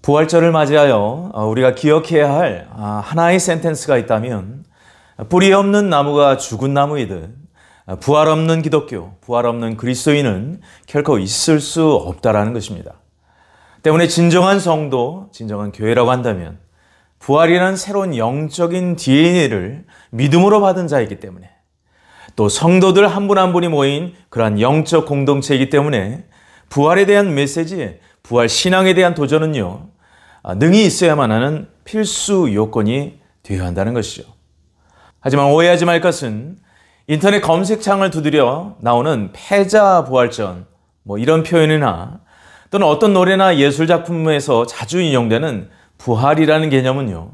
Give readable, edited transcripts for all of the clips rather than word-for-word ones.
부활절을 맞이하여 우리가 기억해야 할 하나의 센텐스가 있다면 뿌리 없는 나무가 죽은 나무이듯 부활 없는 기독교, 부활 없는 그리스도인은 결코 있을 수 없다라는 것입니다. 때문에 진정한 성도, 진정한 교회라고 한다면 부활이라는 새로운 영적인 DNA를 믿음으로 받은 자이기 때문에 또 성도들 한 분 한 분이 모인 그러한 영적 공동체이기 때문에 부활에 대한 메시지, 부활 신앙에 대한 도전은요, 능히 있어야만 하는 필수 요건이 되어야 한다는 것이죠. 하지만 오해하지 말 것은 인터넷 검색창을 두드려 나오는 패자 부활전 이런 표현이나 또는 어떤 노래나 예술작품에서 자주 인용되는 부활이라는 개념은요,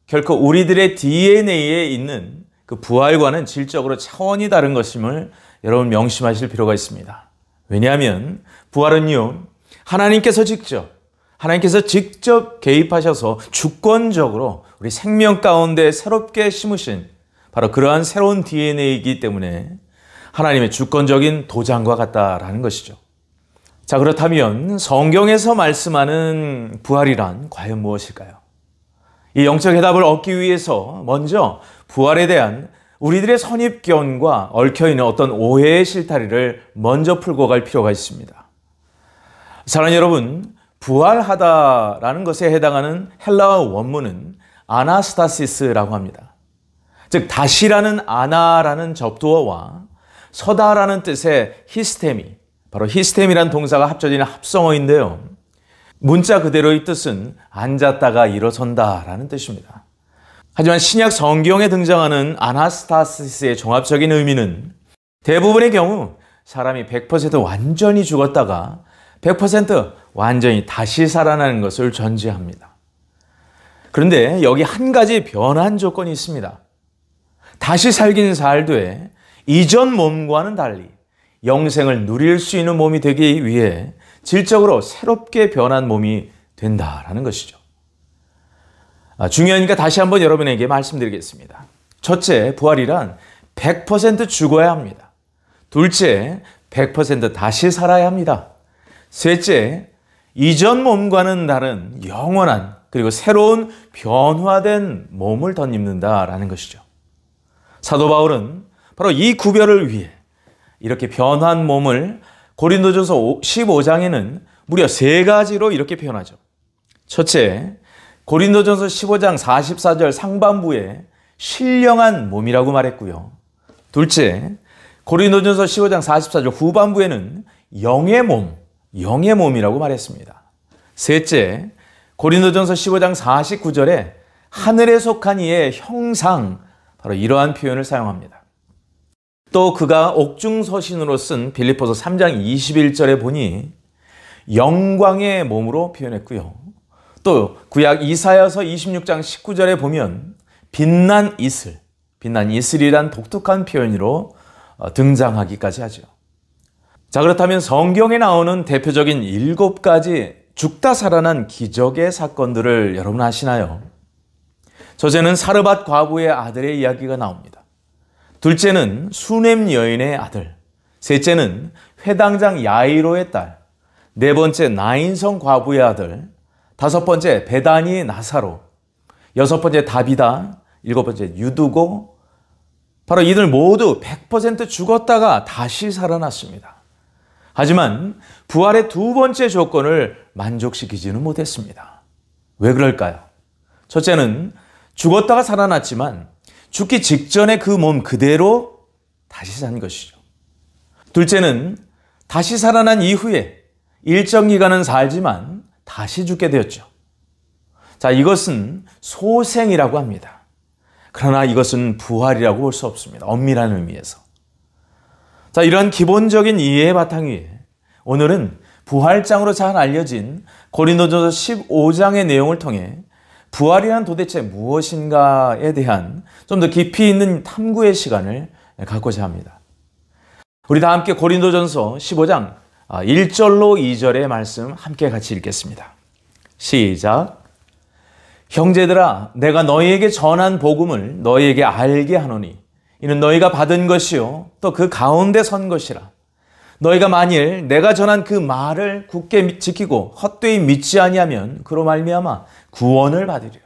결코 우리들의 DNA에 있는 그 부활과는 질적으로 차원이 다른 것임을 여러분 명심하실 필요가 있습니다. 왜냐하면 부활은요, 하나님께서 직접 개입하셔서 주권적으로 우리 생명 가운데 새롭게 심으신 바로 그러한 새로운 DNA이기 때문에 하나님의 주권적인 도장과 같다라는 것이죠. 자, 그렇다면 성경에서 말씀하는 부활이란 과연 무엇일까요? 이 영적 해답을 얻기 위해서 먼저 부활에 대한 우리들의 선입견과 얽혀있는 어떤 오해의 실타리를 먼저 풀고 갈 필요가 있습니다. 사랑하는 여러분, 부활하다라는 것에 해당하는 헬라어 원문은 아나스타시스라고 합니다. 즉 다시라는 아나라는 접두어와 서다라는 뜻의 히스테미, 바로 히스테미란 동사가 합쳐진 합성어인데요. 문자 그대로의 뜻은 앉았다가 일어선다라는 뜻입니다. 하지만 신약 성경에 등장하는 아나스타시스의 종합적인 의미는 대부분의 경우 사람이 100% 완전히 죽었다가 100% 완전히 다시 살아나는 것을 전제합니다. 그런데 여기 한 가지 변환 조건이 있습니다. 다시 살긴 살되 이전 몸과는 달리 영생을 누릴 수 있는 몸이 되기 위해 질적으로 새롭게 변한 몸이 된다라는 것이죠. 중요하니까 다시 한번 여러분에게 말씀드리겠습니다. 첫째, 부활이란 100% 죽어야 합니다. 둘째, 100% 다시 살아야 합니다. 셋째, 이전 몸과는 다른 영원한 그리고 새로운 변화된 몸을 덧입는다라는 것이죠. 사도 바울은 바로 이 구별을 위해 이렇게 변한 몸을 고린도전서 15장에는 무려 3가지로 이렇게 표현하죠. 첫째, 고린도전서 15장 44절 상반부에 신령한 몸이라고 말했고요. 둘째, 고린도전서 15장 44절 후반부에는 영의 몸이라고 말했습니다. 셋째, 고린도전서 15장 49절에 하늘에 속한 이의 형상, 바로 이러한 표현을 사용합니다. 또 그가 옥중서신으로 쓴 빌립보서 3장 21절에 보니 영광의 몸으로 표현했고요. 또 구약 이사야서 26장 19절에 보면 빛난 이슬이란 독특한 표현으로 등장하기까지 하죠. 자, 그렇다면 성경에 나오는 대표적인 7가지 죽다 살아난 기적의 사건들을 여러분 아시나요? 첫째는 사르밧 과부의 아들의 이야기가 나옵니다. 둘째는 수넴 여인의 아들, 셋째는 회당장 야이로의 딸, 네 번째 나인성 과부의 아들, 다섯 번째 베다니 나사로, 여섯 번째 다비다, 일곱 번째 유두고, 바로 이들 모두 100% 죽었다가 다시 살아났습니다. 하지만 부활의 두 번째 조건을 만족시키지는 못했습니다. 왜 그럴까요? 첫째는 죽었다가 살아났지만 죽기 직전에 그 몸 그대로 다시 산 것이죠. 둘째는 다시 살아난 이후에 일정 기간은 살지만 다시 죽게 되었죠. 자, 이것은 소생이라고 합니다. 그러나 이것은 부활이라고 볼 수 없습니다. 엄밀한 의미에서. 자, 이러한 기본적인 이해의 바탕 위에 오늘은 부활장으로 잘 알려진 고린도전서 15장의 내용을 통해 부활이란 도대체 무엇인가에 대한 좀 더 깊이 있는 탐구의 시간을 갖고자 합니다. 우리 다 함께 고린도전서 15장 1절로 2절의 말씀 함께 같이 읽겠습니다. 시작. 형제들아, 내가 너희에게 전한 복음을 너희에게 알게 하노니 이는 너희가 받은 것이요 또 그 가운데 선 것이라. 너희가 만일 내가 전한 그 말을 굳게 지키고 헛되이 믿지 아니하면 그로 말미암아 구원을 받으리라.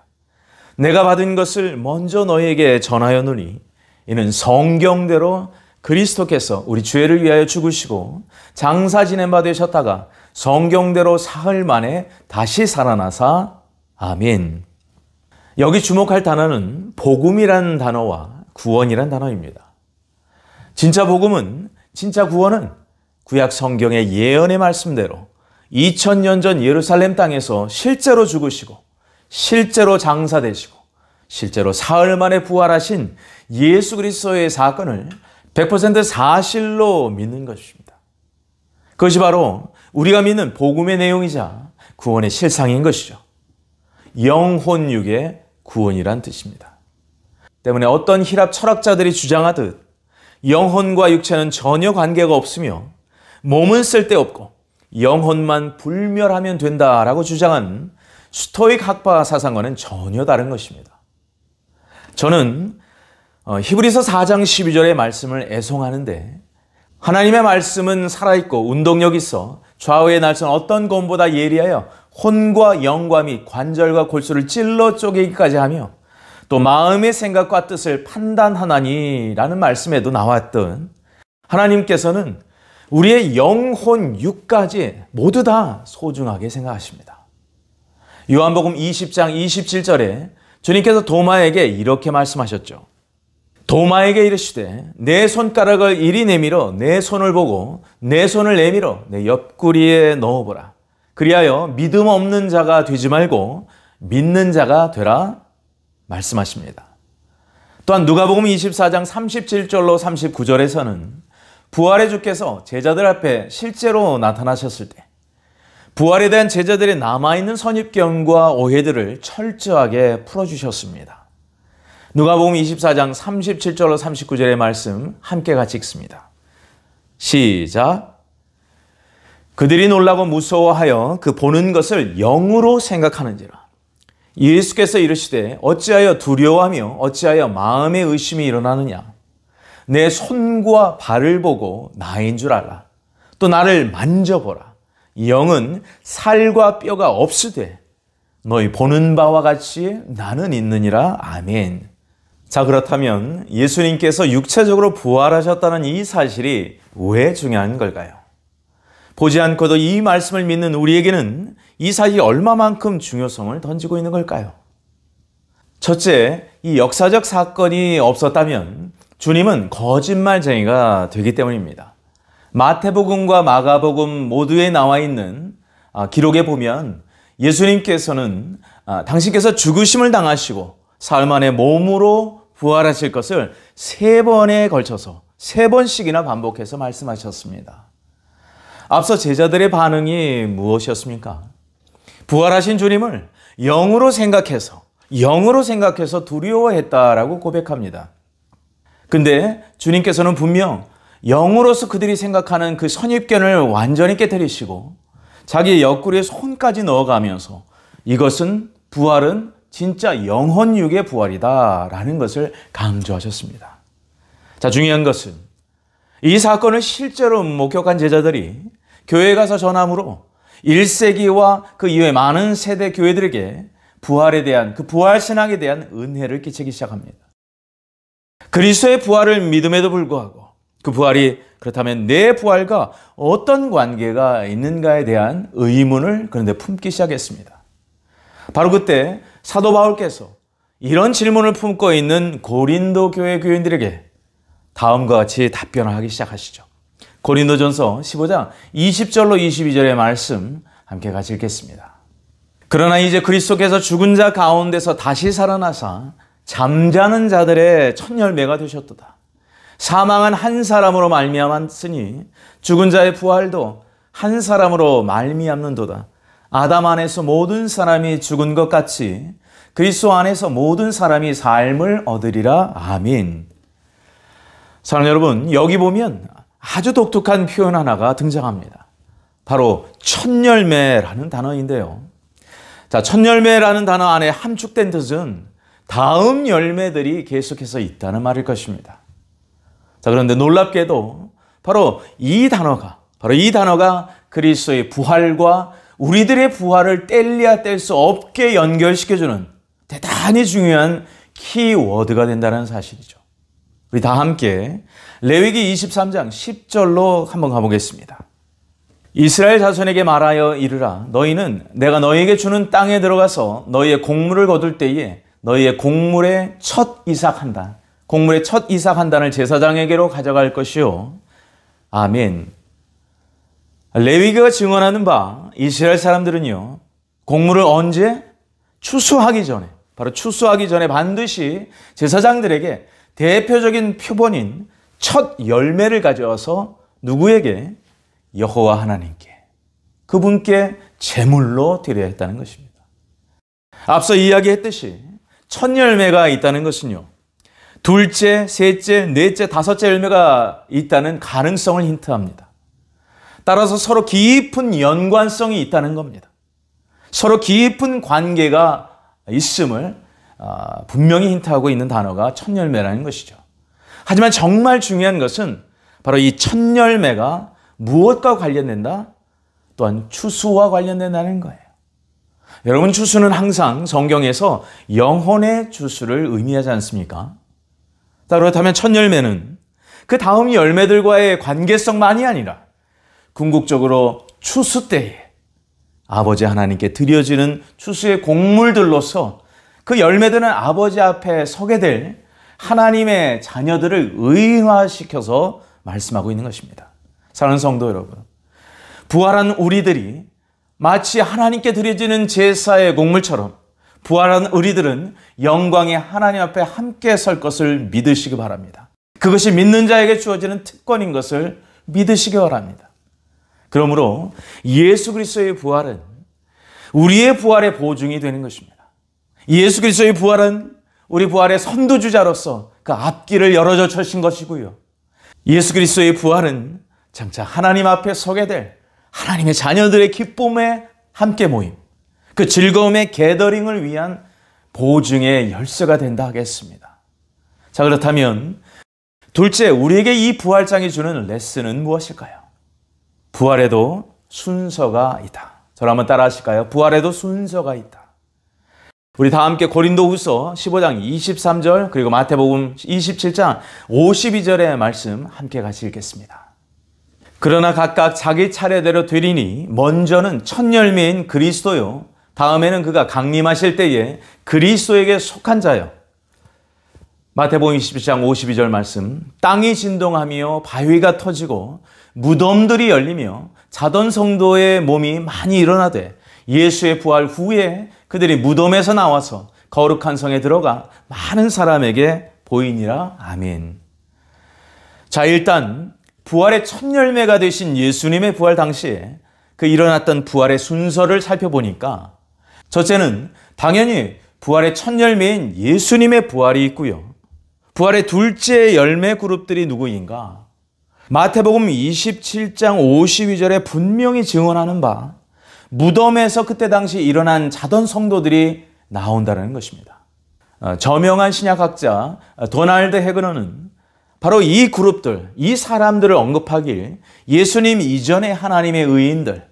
내가 받은 것을 먼저 너희에게 전하였노니 이는 성경대로 그리스도께서 우리 죄를 위하여 죽으시고 장사 지낸 바 되셨다가 성경대로 사흘 만에 다시 살아나사 아멘. 여기 주목할 단어는 복음이라는 단어와 구원이라는 단어입니다. 진짜 복음은, 진짜 구원은 구약 성경의 예언의 말씀대로 2000년 전 예루살렘 땅에서 실제로 죽으시고 실제로 장사되시고 실제로 사흘 만에 부활하신 예수 그리스도의 사건을 100% 사실로 믿는 것입니다. 그것이 바로 우리가 믿는 복음의 내용이자 구원의 실상인 것이죠. 영혼육의 구원이란 뜻입니다. 때문에 어떤 히랍 철학자들이 주장하듯 영혼과 육체는 전혀 관계가 없으며 몸은 쓸데없고 영혼만 불멸하면 된다라고 주장한 스토익 학파 사상과는 전혀 다른 것입니다. 저는 히브리서 4장 12절의 말씀을 애송하는데 하나님의 말씀은 살아있고 운동력 있어 좌우의 날선 어떤 검보다 예리하여 혼과 영과 및 관절과 골수를 찔러 쪼개기까지 하며 또 마음의 생각과 뜻을 판단하나니라는 말씀에도 나왔던 하나님께서는 우리의 영혼 육까지 모두 다 소중하게 생각하십니다. 요한복음 20장 27절에 주님께서 도마에게 이렇게 말씀하셨죠. 도마에게 이르시되 내 손가락을 이리 내밀어 내 손을 보고 내 손을 내밀어 내 옆구리에 넣어보라. 그리하여 믿음 없는 자가 되지 말고 믿는 자가 되라 말씀하십니다. 또한 누가복음 24장 37절로 39절에서는 부활의 주께서 제자들 앞에 실제로 나타나셨을 때 부활에 대한 제자들의 남아있는 선입견과 오해들을 철저하게 풀어주셨습니다. 누가복음 24장 37절로 39절의 말씀 함께 같이 읽습니다. 시작. 그들이 놀라고 무서워하여 그 보는 것을 영으로 생각하는지라. 예수께서 이르시되 어찌하여 두려워하며 어찌하여 마음에 의심이 일어나느냐. 내 손과 발을 보고 나인 줄 알라. 또 나를 만져보라. 영은 살과 뼈가 없으되 너희 보는 바와 같이 나는 있느니라. 아멘. 자, 그렇다면 예수님께서 육체적으로 부활하셨다는 이 사실이 왜 중요한 걸까요? 보지 않고도 이 말씀을 믿는 우리에게는 이 사실이 얼마만큼 중요성을 던지고 있는 걸까요? 첫째, 이 역사적 사건이 없었다면 주님은 거짓말쟁이가 되기 때문입니다. 마태복음과 마가복음 모두에 나와 있는 기록에 보면 예수님께서는 당신께서 죽으심을 당하시고 사흘 만에 몸으로 부활하실 것을 3번에 걸쳐서 3번씩이나 반복해서 말씀하셨습니다. 앞서 제자들의 반응이 무엇이었습니까? 부활하신 주님을 영으로 생각해서 두려워했다라고 고백합니다. 근데 주님께서는 분명 영으로서 그들이 생각하는 그 선입견을 완전히 깨뜨리시고 자기의 옆구리에 손까지 넣어가면서 이것은 부활은 진짜 영혼육의 부활이다라는 것을 강조하셨습니다. 자, 중요한 것은 이 사건을 실제로 목격한 제자들이 교회에 가서 전함으로 1세기와 그 이후에 많은 세대 교회들에게 부활에 대한 그 부활 신앙에 대한 은혜를 끼치기 시작합니다. 그리스도의 부활을 믿음에도 불구하고 그 부활이 그렇다면 내 부활과 어떤 관계가 있는가에 대한 의문을 그런데 품기 시작했습니다. 바로 그때 사도 바울께서 이런 질문을 품고 있는 고린도 교회 교인들에게 다음과 같이 답변을 하기 시작하시죠. 고린도전서 15장 20절로 22절의 말씀 함께 같이 읽겠습니다. 그러나 이제 그리스도께서 죽은 자 가운데서 다시 살아나사 잠자는 자들의 첫 열매가 되셨도다. 사망한 한 사람으로 말미암았으니 죽은 자의 부활도 한 사람으로 말미암는도다. 아담 안에서 모든 사람이 죽은 것 같이 그리스도 안에서 모든 사람이 삶을 얻으리라. 아멘. 사랑하는 여러분, 여기 보면 아주 독특한 표현 하나가 등장합니다. 바로 첫 열매라는 단어인데요. 자, 첫 열매라는 단어 안에 함축된 뜻은 다음 열매들이 계속해서 있다는 말일 것입니다. 자, 그런데 놀랍게도 바로 이 단어가 바로 이 단어가 그리스도의 부활과 우리들의 부활을 뗄래야 뗄 수 없게 연결시켜주는 대단히 중요한 키워드가 된다는 사실이죠. 우리 다 함께 레위기 23장 10절로 한번 가보겠습니다. 이스라엘 자손에게 말하여 이르라. 너희는 내가 너희에게 주는 땅에 들어가서 너희의 곡물을 거둘 때에 너희의 곡물의 첫 이삭 한 단, 곡물의 첫 이삭 한 단을 제사장에게로 가져갈 것이요. 아멘. 레위기가 증언하는 바 이스라엘 사람들은요, 곡물을 언제? 추수하기 전에, 바로 추수하기 전에 반드시 제사장들에게 대표적인 표본인 첫 열매를 가져와서 누구에게? 여호와 하나님께, 그분께 제물로 드려야 했다는 것입니다. 앞서 이야기했듯이 첫 열매가 있다는 것은요, 둘째, 셋째, 넷째, 다섯째 열매가 있다는 가능성을 힌트합니다. 따라서 서로 깊은 연관성이 있다는 겁니다. 서로 깊은 관계가 있음을 분명히 힌트하고 있는 단어가 첫 열매라는 것이죠. 하지만 정말 중요한 것은 바로 이 첫 열매가 무엇과 관련된다? 또한 추수와 관련된다는 거예요. 여러분, 추수는 항상 성경에서 영혼의 추수를 의미하지 않습니까? 그렇다면 첫 열매는 그 다음 열매들과의 관계성만이 아니라 궁극적으로 추수 때에 아버지 하나님께 드려지는 추수의 곡물들로서 그 열매들은 아버지 앞에 서게 될 하나님의 자녀들을 의인화시켜서 말씀하고 있는 것입니다. 사랑하는 성도 여러분, 부활한 우리들이 마치 하나님께 드려지는 제사의 곡물처럼 부활한 우리들은 영광의 하나님 앞에 함께 설 것을 믿으시기 바랍니다. 그것이 믿는 자에게 주어지는 특권인 것을 믿으시기 바랍니다. 그러므로 예수 그리스도의 부활은 우리의 부활의 보증이 되는 것입니다. 예수 그리스도의 부활은 우리 부활의 선두주자로서 그 앞길을 열어줘 주신 것이고요. 예수 그리스도의 부활은 장차 하나님 앞에 서게 될 하나님의 자녀들의 기쁨에 함께 모임, 그 즐거움의 게더링을 위한 보증의 열쇠가 된다 하겠습니다. 자, 그렇다면 둘째, 우리에게 이 부활장이 주는 레슨은 무엇일까요? 부활에도 순서가 있다. 저를 한번 따라 하실까요? 부활에도 순서가 있다. 우리 다 함께 고린도후서 15장 23절 그리고 마태복음 27장 52절의 말씀 함께 같이 읽겠습니다. 그러나 각각 자기 차례대로 되리니 먼저는 첫 열매인 그리스도요, 다음에는 그가 강림하실 때에 그리스도에게 속한 자요. 마태복음 27장 52절 말씀. 땅이 진동하며 바위가 터지고 무덤들이 열리며 자던 성도의 몸이 많이 일어나되 예수의 부활 후에 그들이 무덤에서 나와서 거룩한 성에 들어가 많은 사람에게 보이니라. 아멘. 자, 일단 부활의 첫 열매가 되신 예수님의 부활 당시에 그 일어났던 부활의 순서를 살펴보니까 첫째는 당연히 부활의 첫 열매인 예수님의 부활이 있고요. 부활의 둘째 열매 그룹들이 누구인가? 마태복음 27장 52절에 분명히 증언하는 바 무덤에서 그때 당시 일어난 자던 성도들이 나온다는 것입니다. 저명한 신약학자 도널드 헤그너는 바로 이 그룹들, 이 사람들을 언급하길 예수님 이전의 하나님의 의인들,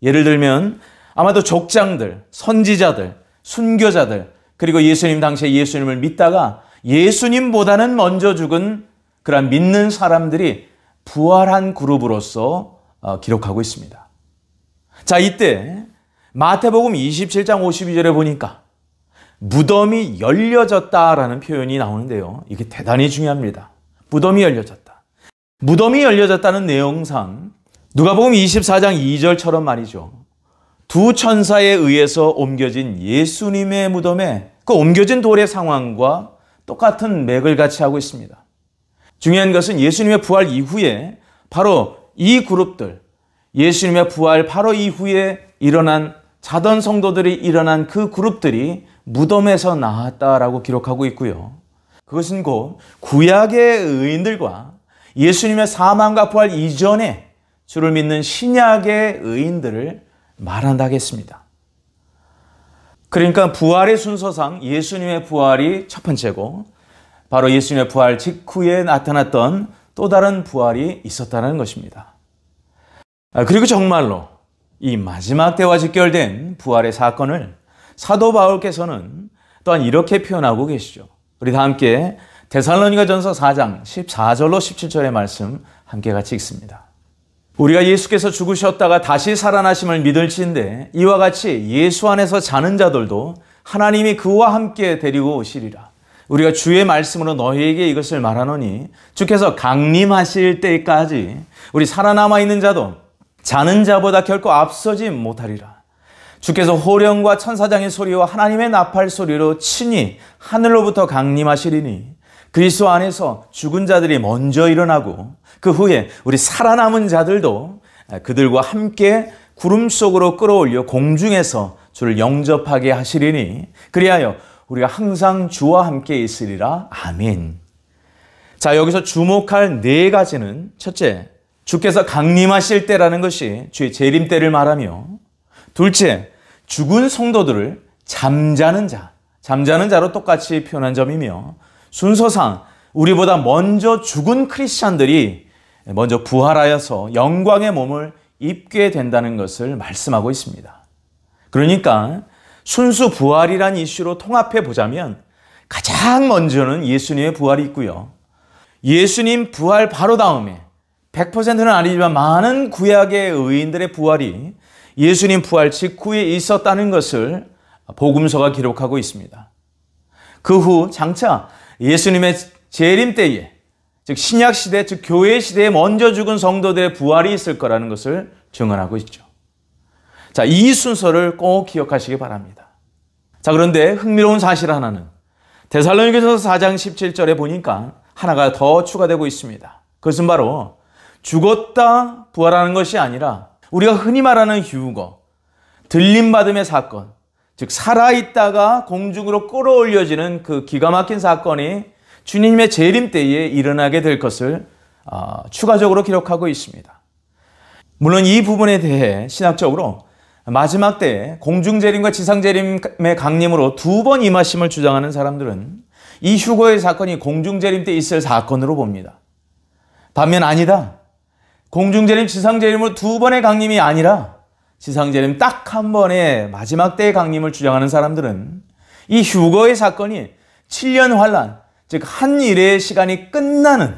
예를 들면 아마도 족장들, 선지자들, 순교자들, 그리고 예수님 당시에 예수님을 믿다가 예수님보다는 먼저 죽은 그런 믿는 사람들이 부활한 그룹으로서 기록하고 있습니다. 자, 이때 마태복음 27장 52절에 보니까 무덤이 열려졌다라는 표현이 나오는데요. 이게 대단히 중요합니다. 무덤이 열려졌다. 무덤이 열려졌다는 내용상 누가복음 24장 2절처럼 말이죠. 두 천사에 의해서 옮겨진 예수님의 무덤에 그 옮겨진 돌의 상황과 똑같은 맥을 같이 하고 있습니다. 중요한 것은 예수님의 부활 이후에 바로 이 그룹들, 예수님의 부활 바로 이후에 일어난 자던 성도들이 일어난 그 그룹들이 무덤에서 나왔다라고 기록하고 있고요. 그것은 곧 구약의 의인들과 예수님의 사망과 부활 이전에 주를 믿는 신약의 의인들을 말한다 하겠습니다. 그러니까 부활의 순서상 예수님의 부활이 첫 번째고 바로 예수님의 부활 직후에 나타났던 또 다른 부활이 있었다는 것입니다. 그리고 정말로 이 마지막 때와 직결된 부활의 사건을 사도 바울께서는 또한 이렇게 표현하고 계시죠. 우리 다 함께 데살로니가전서 4장 14절로 17절의 말씀 함께 같이 읽습니다. 우리가 예수께서 죽으셨다가 다시 살아나심을 믿을지인데 이와 같이 예수 안에서 자는 자들도 하나님이 그와 함께 데리고 오시리라. 우리가 주의 말씀으로 너희에게 이것을 말하노니 주께서 강림하실 때까지 우리 살아남아 있는 자도 자는 자보다 결코 앞서지 못하리라. 주께서 호령과 천사장의 소리와 하나님의 나팔 소리로 친히 하늘로부터 강림하시리니 그리스도 안에서 죽은 자들이 먼저 일어나고 그 후에 우리 살아남은 자들도 그들과 함께 구름 속으로 끌어올려 공중에서 주를 영접하게 하시리니 그리하여 우리가 항상 주와 함께 있으리라. 아멘. 자, 여기서 주목할 네 가지는 첫째, 주께서 강림하실 때라는 것이 주의 재림 때를 말하며, 둘째, 죽은 성도들을 잠자는 자로 똑같이 표현한 점이며, 순서상 우리보다 먼저 죽은 크리스찬들이 먼저 부활하여서 영광의 몸을 입게 된다는 것을 말씀하고 있습니다. 그러니까 순수 부활이란 이슈로 통합해 보자면 가장 먼저는 예수님의 부활이 있고요. 예수님 부활 바로 다음에 100%는 아니지만 많은 구약의 의인들의 부활이 예수님 부활 직후에 있었다는 것을 복음서가 기록하고 있습니다. 그 후 장차 예수님의 재림 때에, 즉 신약 시대, 즉 교회 시대에 먼저 죽은 성도들의 부활이 있을 거라는 것을 증언하고 있죠. 자, 이 순서를 꼭 기억하시기 바랍니다. 자, 그런데 흥미로운 사실 하나는 데살로니가전서 4장 17절에 보니까 하나가 더 추가되고 있습니다. 그것은 바로 죽었다 부활하는 것이 아니라 우리가 흔히 말하는 휴거, 들림받음의 사건, 즉 살아있다가 공중으로 끌어올려지는 그 기가 막힌 사건이 주님의 재림 때에 일어나게 될 것을 추가적으로 기록하고 있습니다. 물론 이 부분에 대해 신학적으로 마지막 때에 공중재림과 지상재림의 강림으로 두 번 임하심을 주장하는 사람들은 이 휴거의 사건이 공중재림 때 있을 사건으로 봅니다. 반면 아니다. 공중재림, 지상재림으로 두 번의 강림이 아니라 지상재림 딱 한 번의 마지막 때의 강림을 주장하는 사람들은 이 휴거의 사건이 7년 환란, 즉 한 일의 시간이 끝나는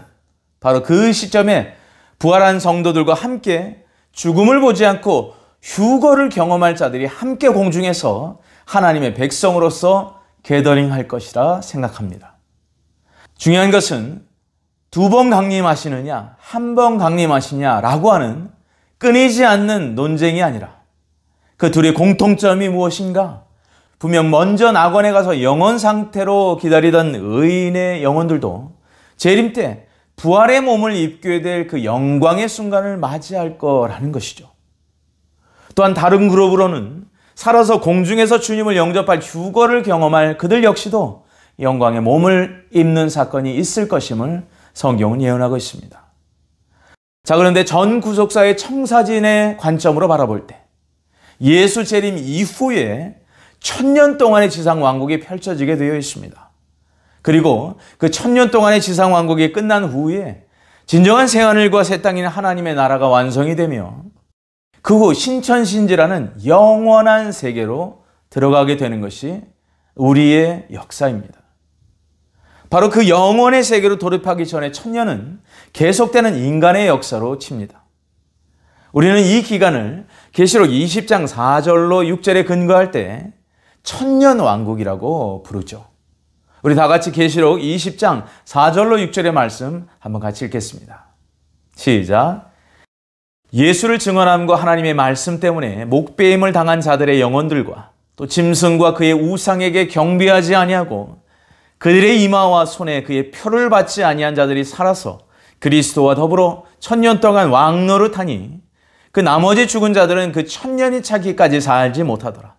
바로 그 시점에 부활한 성도들과 함께 죽음을 보지 않고 휴거를 경험할 자들이 함께 공중에서 하나님의 백성으로서 게더링할 것이라 생각합니다. 중요한 것은 두 번 강림하시느냐, 한 번 강림하시냐라고 하는 끊이지 않는 논쟁이 아니라 그 둘의 공통점이 무엇인가? 분명 먼저 낙원에 가서 영원 상태로 기다리던 의인의 영혼들도 재림 때 부활의 몸을 입게 될 그 영광의 순간을 맞이할 거라는 것이죠. 또한 다른 그룹으로는 살아서 공중에서 주님을 영접할 휴거를 경험할 그들 역시도 영광의 몸을 입는 사건이 있을 것임을 성경은 예언하고 있습니다. 자, 그런데 전 구속사의 청사진의 관점으로 바라볼 때 예수 재림 이후에 1000년 동안의 지상왕국이 펼쳐지게 되어 있습니다. 그리고 그 1000년 동안의 지상왕국이 끝난 후에 진정한 새하늘과 새 땅인 하나님의 나라가 완성이 되며 그 후 신천신지라는 영원한 세계로 들어가게 되는 것이 우리의 역사입니다. 바로 그 영원의 세계로 돌입하기 전에 1000년은 계속되는 인간의 역사로 칩니다. 우리는 이 기간을 계시록 20장 4절로 6절에 근거할 때 1000년 왕국이라고 부르죠. 우리 다 같이 계시록 20장 4절로 6절의 말씀 한번 같이 읽겠습니다. 시작. 예수를 증언함과 하나님의 말씀 때문에 목배임을 당한 자들의 영혼들과 또 짐승과 그의 우상에게 경배하지 아니하고 그들의 이마와 손에 그의 표를 받지 아니한 자들이 살아서 그리스도와 더불어 1000년 동안 왕노릇하니 그 나머지 죽은 자들은 그 1000년이 차기까지 살지 못하더라.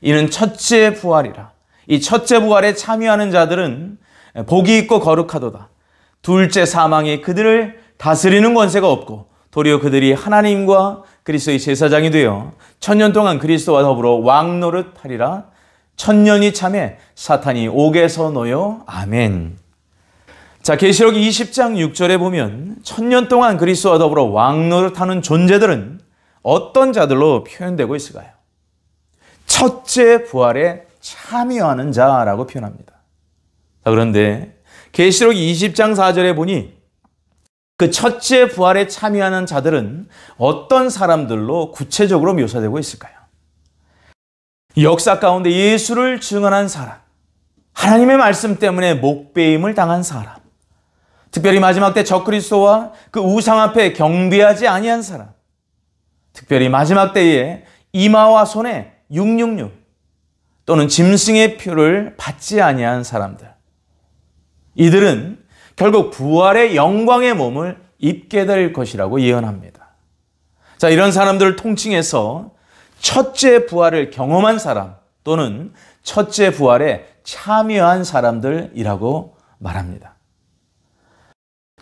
이는 첫째 부활이라. 이 첫째 부활에 참여하는 자들은 복이 있고 거룩하도다. 둘째 사망이 그들을 다스리는 권세가 없고 도리어 그들이 하나님과 그리스도의 제사장이 되어 1000년 동안 그리스도와 더불어 왕노릇하리라. 1000년이 참에 사탄이 옥에서 놓여. 아멘. 자, 계시록 20장 6절에 보면 1000년 동안 그리스도와 더불어 왕노릇하는 존재들은 어떤 자들로 표현되고 있을까요? 첫째 부활에 참여하는 자라고 표현합니다. 자, 그런데 계시록 20장 4절에 보니 그 첫째 부활에 참여하는 자들은 어떤 사람들로 구체적으로 묘사되고 있을까요? 역사 가운데 예수를 증언한 사람, 하나님의 말씀 때문에 목배임을 당한 사람, 특별히 마지막 때 적그리스도와 그 우상 앞에 경배하지 아니한 사람, 특별히 마지막 때에 이마와 손에 666 또는 짐승의 표를 받지 아니한 사람들, 이들은 결국 부활의 영광의 몸을 입게 될 것이라고 예언합니다. 자, 이런 사람들을 통칭해서 첫째 부활을 경험한 사람 또는 첫째 부활에 참여한 사람들이라고 말합니다.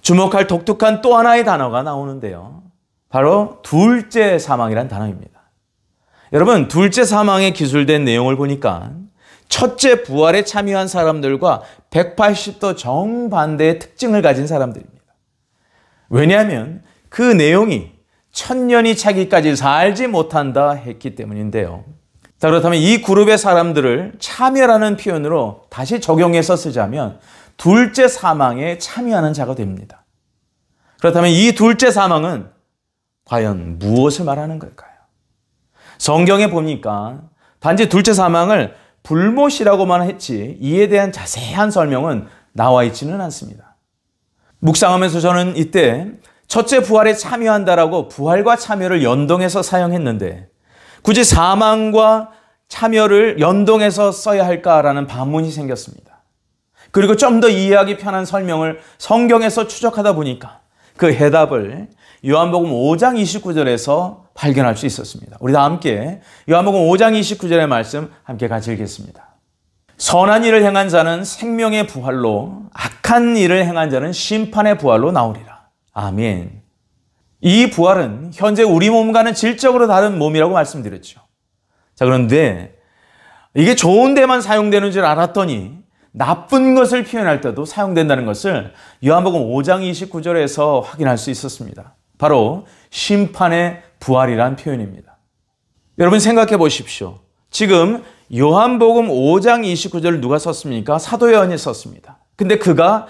주목할 독특한 또 하나의 단어가 나오는데요. 바로 둘째 사망이란 단어입니다. 여러분, 둘째 사망에 기술된 내용을 보니까 첫째 부활에 참여한 사람들과 180도 정반대의 특징을 가진 사람들입니다. 왜냐하면 그 내용이 천년이 차기까지 살지 못한다 했기 때문인데요. 자, 그렇다면 이 그룹의 사람들을 참여라는 표현으로 다시 적용해서 쓰자면 둘째 사망에 참여하는 자가 됩니다. 그렇다면 이 둘째 사망은 과연 무엇을 말하는 걸까요? 성경에 보니까 단지 둘째 사망을 불못이라고만 했지 이에 대한 자세한 설명은 나와 있지는 않습니다. 묵상하면서 저는 이때 첫째 부활에 참여한다라고 부활과 참여를 연동해서 사용했는데 굳이 사망과 참여를 연동해서 써야 할까라는 반문이 생겼습니다. 그리고 좀 더 이해하기 편한 설명을 성경에서 추적하다 보니까 그 해답을 요한복음 5장 29절에서 발견할 수 있었습니다. 우리 다 함께 요한복음 5장 29절의 말씀 함께 같이 읽겠습니다. 선한 일을 행한 자는 생명의 부활로, 악한 일을 행한 자는 심판의 부활로 나오리라. 아멘. 이 부활은 현재 우리 몸과는 질적으로 다른 몸이라고 말씀드렸죠. 자, 그런데 이게 좋은 데만 사용되는 줄 알았더니 나쁜 것을 표현할 때도 사용된다는 것을 요한복음 5장 29절에서 확인할 수 있었습니다. 바로 심판의 부활이란 표현입니다. 여러분 생각해 보십시오. 지금 요한복음 5장 29절을 누가 썼습니까? 사도 요한이 썼습니다. 근데 그가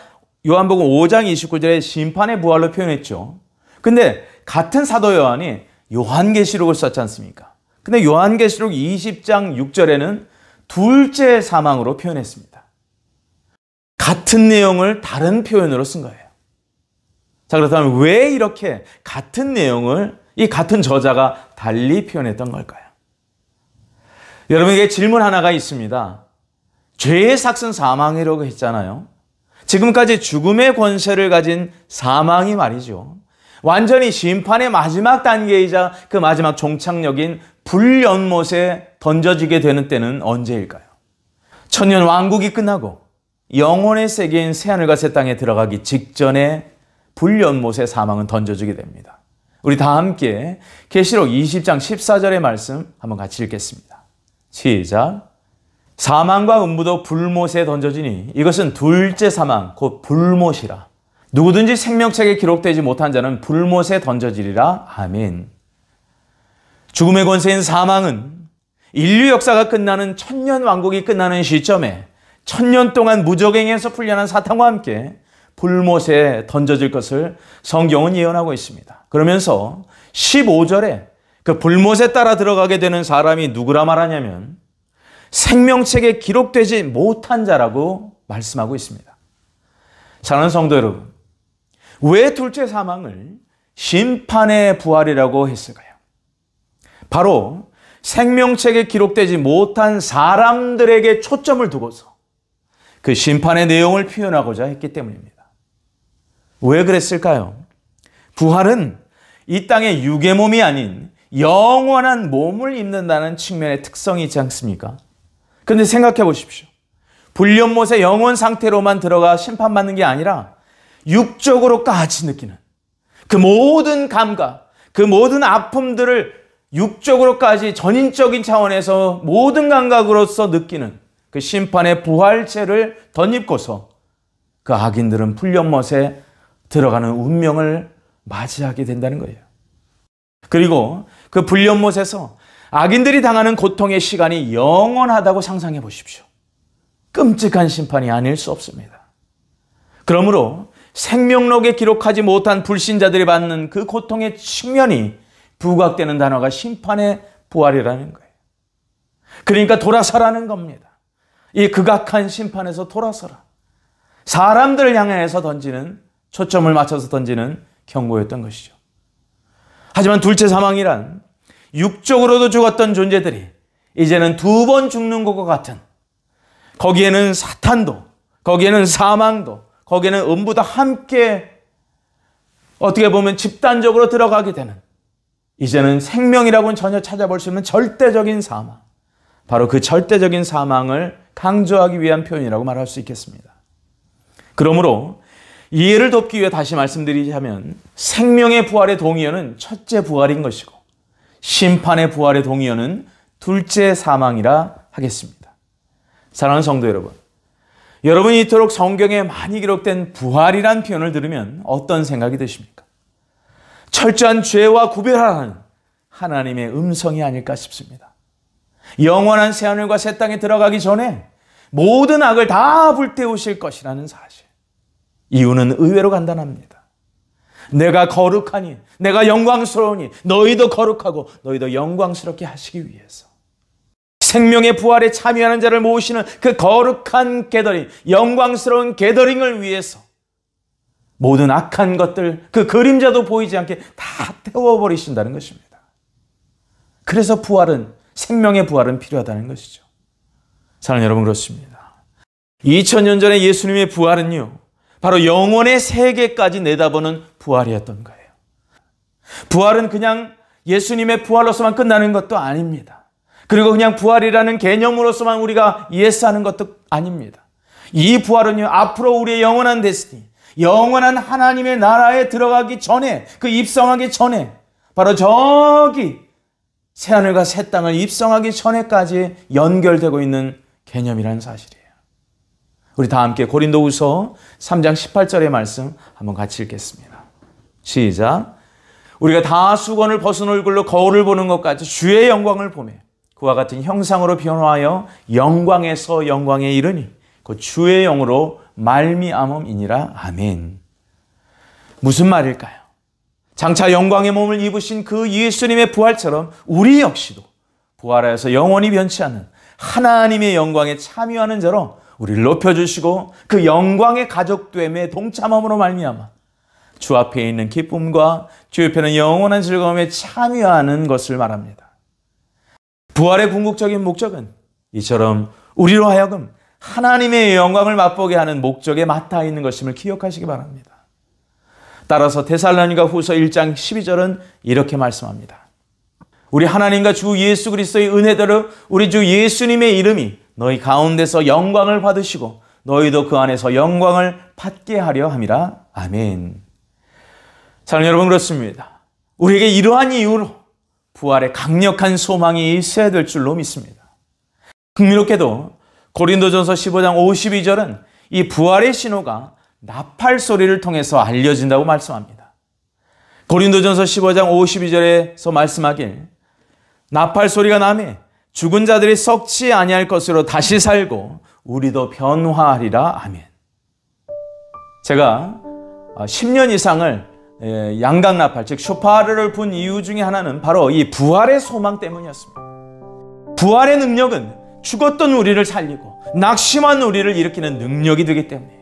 요한복음 5장 29절에 심판의 부활로 표현했죠. 근데 같은 사도 요한이 요한계시록을 썼지 않습니까? 근데 요한계시록 20장 6절에는 둘째 사망으로 표현했습니다. 같은 내용을 다른 표현으로 쓴 거예요. 자, 그렇다면 왜 이렇게 같은 내용을 이 같은 저자가 달리 표현했던 걸까요? 여러분에게 질문 하나가 있습니다. 죄의 삭은 사망이라고 했잖아요. 지금까지 죽음의 권세를 가진 사망이 말이죠. 완전히 심판의 마지막 단계이자 그 마지막 종착역인 불연못에 던져지게 되는 때는 언제일까요? 천년 왕국이 끝나고 영혼의 세계인 새하늘과 새 땅에 들어가기 직전에 불연못에 사망은 던져지게 됩니다. 우리 다 함께 계시록 20장 14절의 말씀 한번 같이 읽겠습니다. 시작. 사망과 음부도 불못에 던져지니 이것은 둘째 사망 곧 불못이라. 누구든지 생명책에 기록되지 못한 자는 불못에 던져지리라. 아멘. 죽음의 권세인 사망은 인류 역사가 끝나는 천년 왕국이 끝나는 시점에 천년 동안 무적행에서 풀려난 사탄과 함께 불못에 던져질 것을 성경은 예언하고 있습니다. 그러면서 15절에 그 불못에 따라 들어가게 되는 사람이 누구라 말하냐면 생명책에 기록되지 못한 자라고 말씀하고 있습니다. 사랑하는 성도 여러분, 왜 둘째 사망을 심판의 부활이라고 했을까요? 바로 생명책에 기록되지 못한 사람들에게 초점을 두고서 그 심판의 내용을 표현하고자 했기 때문입니다. 왜 그랬을까요? 부활은 이 땅의 육의 몸이 아닌 영원한 몸을 입는다는 측면의 특성이 있지 않습니까? 그런데 생각해 보십시오. 불연못의 영원 상태로만 들어가 심판받는 게 아니라 육적으로까지 느끼는 그 모든 감각, 그 모든 아픔들을 육적으로까지 전인적인 차원에서 모든 감각으로서 느끼는 그 심판의 부활체를 덧입고서 그 악인들은 불연못에 들어가는 운명을 맞이하게 된다는 거예요. 그리고 그 불연못에서 악인들이 당하는 고통의 시간이 영원하다고 상상해 보십시오. 끔찍한 심판이 아닐 수 없습니다. 그러므로 생명록에 기록하지 못한 불신자들이 받는 그 고통의 측면이 부각되는 단어가 심판의 부활이라는 거예요. 그러니까 돌아서라는 겁니다. 이 극악한 심판에서 돌아서라. 사람들을 향해서 던지는, 초점을 맞춰서 던지는 경고였던 것이죠. 하지만 둘째 사망이란 육적으로도 죽었던 존재들이 이제는 두 번 죽는 것과 같은, 거기에는 사탄도, 거기에는 사망도, 거기에는 음부도 함께 어떻게 보면 집단적으로 들어가게 되는, 이제는 생명이라고는 전혀 찾아볼 수 없는 절대적인 사망, 바로 그 절대적인 사망을 강조하기 위한 표현이라고 말할 수 있겠습니다. 그러므로 이해를 돕기 위해 다시 말씀드리자면, 생명의 부활의 동의어는 첫째 부활인 것이고 심판의 부활의 동의어는 둘째 사망이라 하겠습니다. 사랑하는 성도 여러분, 여러분이 이토록 성경에 많이 기록된 부활이란 표현을 들으면 어떤 생각이 드십니까? 철저한 죄와 구별하라는 하나님의 음성이 아닐까 싶습니다. 영원한 새하늘과 새 땅에 들어가기 전에 모든 악을 다 불태우실 것이라는 사실. 이유는 의외로 간단합니다. 내가 거룩하니, 내가 영광스러우니 너희도 거룩하고 너희도 영광스럽게 하시기 위해서. 생명의 부활에 참여하는 자를 모으시는 그 거룩한 게더링, 영광스러운 게더링을 위해서 모든 악한 것들, 그 그림자도 보이지 않게 다 태워버리신다는 것입니다. 그래서 부활은, 생명의 부활은 필요하다는 것이죠. 사랑하는 여러분, 그렇습니다. 2000년 전에 예수님의 부활은요, 바로 영원의 세계까지 내다보는 부활이었던 거예요. 부활은 그냥 예수님의 부활로서만 끝나는 것도 아닙니다. 그리고 그냥 부활이라는 개념으로서만 우리가 예스하는 것도 아닙니다. 이 부활은요, 앞으로 우리의 영원한 데스티니, 영원한 하나님의 나라에 들어가기 전에, 그 입성하기 전에, 바로 저기 새하늘과 새 땅을 입성하기 전에까지 연결되고 있는 개념이라는 사실이에요. 우리 다 함께 고린도후서 3장 18절의 말씀 한번 같이 읽겠습니다. 시작. 우리가 다 수건을 벗은 얼굴로 거울을 보는 것 같이 주의 영광을 보며 그와 같은 형상으로 변화하여 영광에서 영광에 이르니 곧 주의 영으로 말미암음이니라. 아멘. 무슨 말일까요? 장차 영광의 몸을 입으신 그 예수님의 부활처럼 우리 역시도 부활하여서 영원히 변치 않는 하나님의 영광에 참여하는 자로 우리를 높여주시고 그 영광의 가족됨에 동참함으로 말미암아 주 앞에 있는 기쁨과 주 옆에는 영원한 즐거움에 참여하는 것을 말합니다. 부활의 궁극적인 목적은 이처럼 우리로 하여금 하나님의 영광을 맛보게 하는 목적에 맞닿아 있는 것임을 기억하시기 바랍니다. 따라서 데살로니가 후서 1장 12절은 이렇게 말씀합니다. 우리 하나님과 주 예수 그리스도의 은혜대로 우리 주 예수님의 이름이 너희 가운데서 영광을 받으시고 너희도 그 안에서 영광을 받게 하려 함이라. 아멘. 사랑하는 여러분, 그렇습니다. 우리에게 이러한 이유로 부활의 강력한 소망이 있어야 될 줄로 믿습니다. 흥미롭게도 고린도전서 15장 52절은 이 부활의 신호가 나팔 소리를 통해서 알려진다고 말씀합니다. 고린도전서 15장 52절에서 말씀하길 나팔 소리가 나매 죽은 자들이 썩지 아니할 것으로 다시 살고 우리도 변화하리라. 아멘. 제가 10년 이상을 양각나팔, 즉 쇼파르를 분 이유 중에 하나는 바로 이 부활의 소망 때문이었습니다. 부활의 능력은 죽었던 우리를 살리고 낙심한 우리를 일으키는 능력이 되기 때문에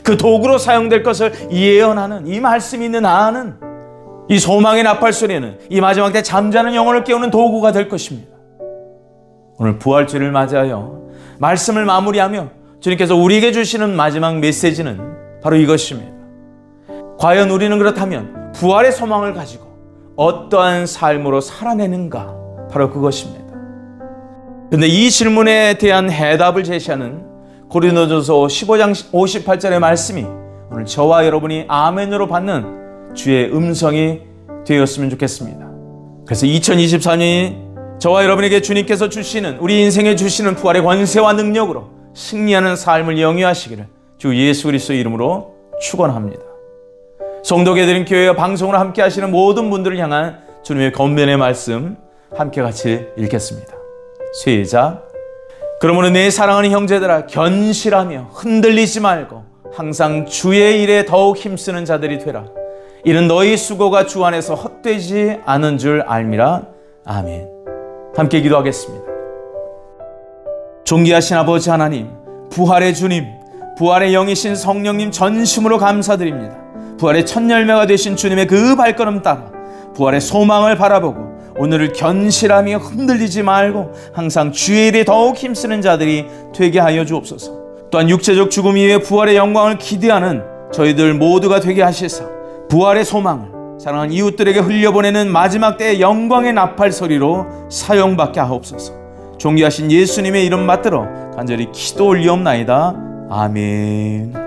그 도구로 사용될 것을 예언하는 이 말씀이 있는 한은 이 소망의 나팔 소리는 이 마지막 때 잠자는 영혼을 깨우는 도구가 될 것입니다. 오늘 부활주를 맞이하여 말씀을 마무리하며 주님께서 우리에게 주시는 마지막 메시지는 바로 이것입니다. 과연 우리는 그렇다면 부활의 소망을 가지고 어떠한 삶으로 살아내는가? 바로 그것입니다. 그런데 이 질문에 대한 해답을 제시하는 고린도전서 15장 58절의 말씀이 오늘 저와 여러분이 아멘으로 받는 주의 음성이 되었으면 좋겠습니다. 그래서 2024년이 저와 여러분에게 주님께서 주시는, 우리 인생에 주시는 부활의 권세와 능력으로 승리하는 삶을 영위하시기를 주 예수 그리스도의 이름으로 축원합니다. 성도계들인 교회와 방송을 함께 하시는 모든 분들을 향한 주님의 권면의 말씀 함께 같이 읽겠습니다. 시작. 그러므로 내 사랑하는 형제들아, 견실하며 흔들리지 말고 항상 주의 일에 더욱 힘쓰는 자들이 되라. 이는 너희 수고가 주 안에서 헛되지 않은 줄 알미라. 아멘. 함께 기도하겠습니다. 존귀하신 아버지 하나님, 부활의 주님, 부활의 영이신 성령님 전심으로 감사드립니다. 부활의 첫 열매가 되신 주님의 그 발걸음 따라 부활의 소망을 바라보고 오늘을 견실하며 흔들리지 말고 항상 주의 일에 더욱 힘쓰는 자들이 되게 하여 주옵소서. 또한 육체적 죽음 이후에 부활의 영광을 기대하는 저희들 모두가 되게 하시사 부활의 소망을 사랑하는 이웃들에게 흘려보내는 마지막 때의 영광의 나팔 소리로 사용받게 하옵소서. 존귀하신 예수님의 이름 받들어 간절히 기도 올리옵나이다. 아멘.